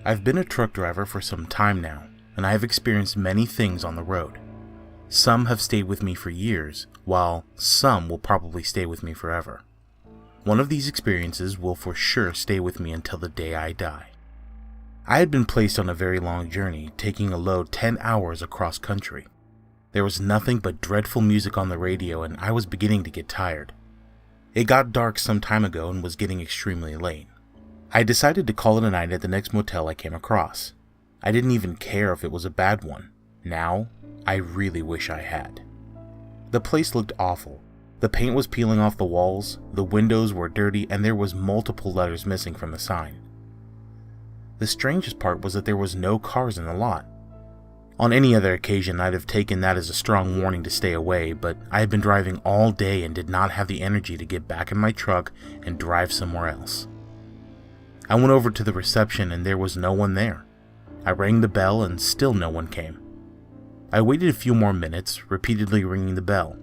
I've been a truck driver for some time now, and I have experienced many things on the road. Some have stayed with me for years, while some will probably stay with me forever. One of these experiences will for sure stay with me until the day I die. I had been placed on a very long journey, taking a load 10 hours across country. There was nothing but dreadful music on the radio, and I was beginning to get tired. It got dark some time ago and was getting extremely late. I decided to call it a night at the next motel I came across. I didn't even care if it was a bad one. Now, I really wish I had. The place looked awful. The paint was peeling off the walls, the windows were dirty, and there was multiple letters missing from the sign. The strangest part was that there was no cars in the lot. On any other occasion, I'd have taken that as a strong warning to stay away, but I had been driving all day and did not have the energy to get back in my truck and drive somewhere else. I went over to the reception and there was no one there. I rang the bell and still no one came. I waited a few more minutes, repeatedly ringing the bell.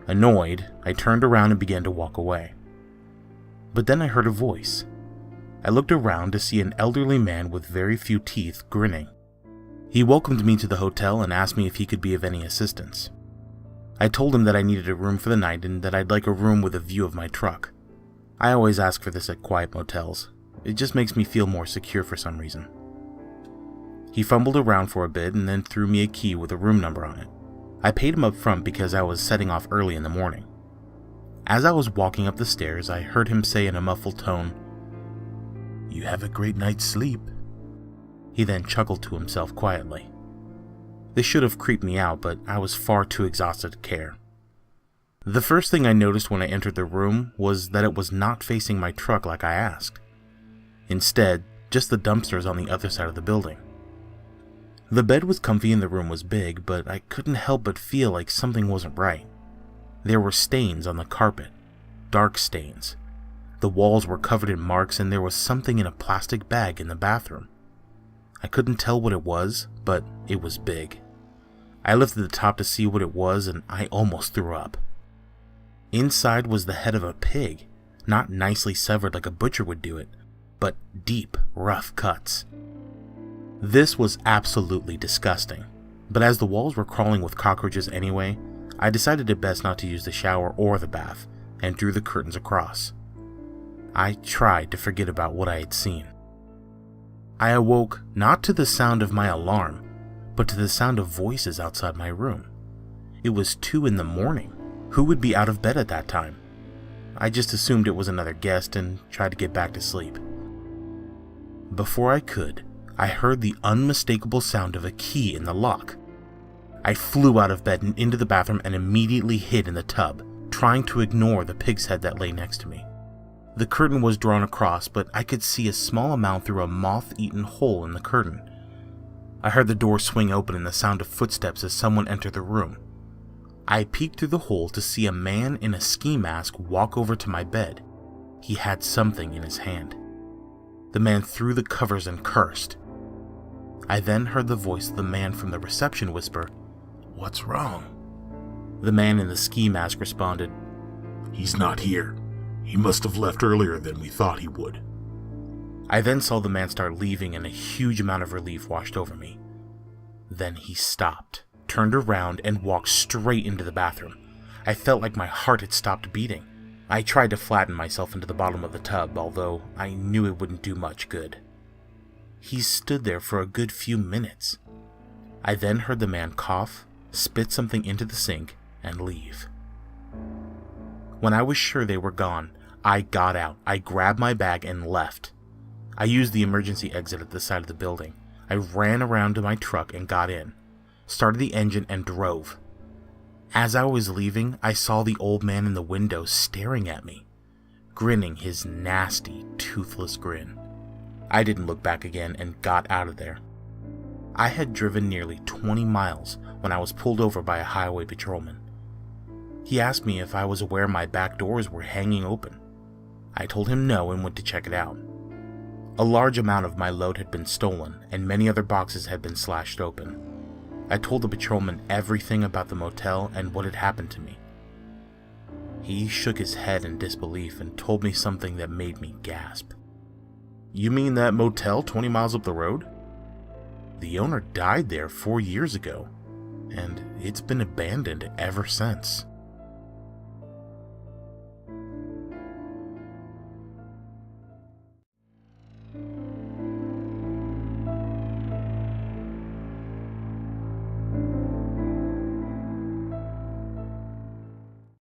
Annoyed, I turned around and began to walk away. But then I heard a voice. I looked around to see an elderly man with very few teeth grinning. He welcomed me to the hotel and asked me if he could be of any assistance. I told him that I needed a room for the night and that I'd like a room with a view of my truck. I always ask for this at quiet motels. It just makes me feel more secure for some reason. He fumbled around for a bit and then threw me a key with a room number on it. I paid him up front because I was setting off early in the morning. As I was walking up the stairs, I heard him say in a muffled tone, "You have a great night's sleep." He then chuckled to himself quietly. This should have creeped me out, but I was far too exhausted to care. The first thing I noticed when I entered the room was that it was not facing my truck like I asked. Instead, just the dumpsters on the other side of the building. The bed was comfy and the room was big, but I couldn't help but feel like something wasn't right. There were stains on the carpet, dark stains. The walls were covered in marks and there was something in a plastic bag in the bathroom. I couldn't tell what it was, but it was big. I lifted the top to see what it was and I almost threw up. Inside was the head of a pig, not nicely severed like a butcher would do it, but deep, rough cuts. This was absolutely disgusting, but as the walls were crawling with cockroaches anyway, I decided it best not to use the shower or the bath, and drew the curtains across. I tried to forget about what I had seen. I awoke not to the sound of my alarm, but to the sound of voices outside my room. It was 2 a.m. Who would be out of bed at that time? I just assumed it was another guest and tried to get back to sleep. Before I could, I heard the unmistakable sound of a key in the lock. I flew out of bed and into the bathroom and immediately hid in the tub, trying to ignore the pig's head that lay next to me. The curtain was drawn across, but I could see a small amount through a moth-eaten hole in the curtain. I heard the door swing open and the sound of footsteps as someone entered the room. I peeked through the hole to see a man in a ski mask walk over to my bed. He had something in his hand. The man threw the covers and cursed. I then heard the voice of the man from the reception whisper, "What's wrong?" The man in the ski mask responded, "He's not here. He must have left earlier than we thought he would." I then saw the man start leaving and a huge amount of relief washed over me. Then he stopped, turned around, and walked straight into the bathroom. I felt like my heart had stopped beating. I tried to flatten myself into the bottom of the tub, although I knew it wouldn't do much good. He stood there for a good few minutes. I then heard the man cough, spit something into the sink, and leave. When I was sure they were gone, I got out. I grabbed my bag and left. I used the emergency exit at the side of the building. I ran around to my truck and got in, started the engine, and drove. As I was leaving, I saw the old man in the window staring at me, grinning his nasty, toothless grin. I didn't look back again and got out of there. I had driven nearly 20 miles when I was pulled over by a highway patrolman. He asked me if I was aware my back doors were hanging open. I told him no and went to check it out. A large amount of my load had been stolen, and many other boxes had been slashed open. I told the patrolman everything about the motel and what had happened to me. He shook his head in disbelief and told me something that made me gasp. You mean that motel 20 miles up the road? The owner died there 4 years ago, and it's been abandoned ever since.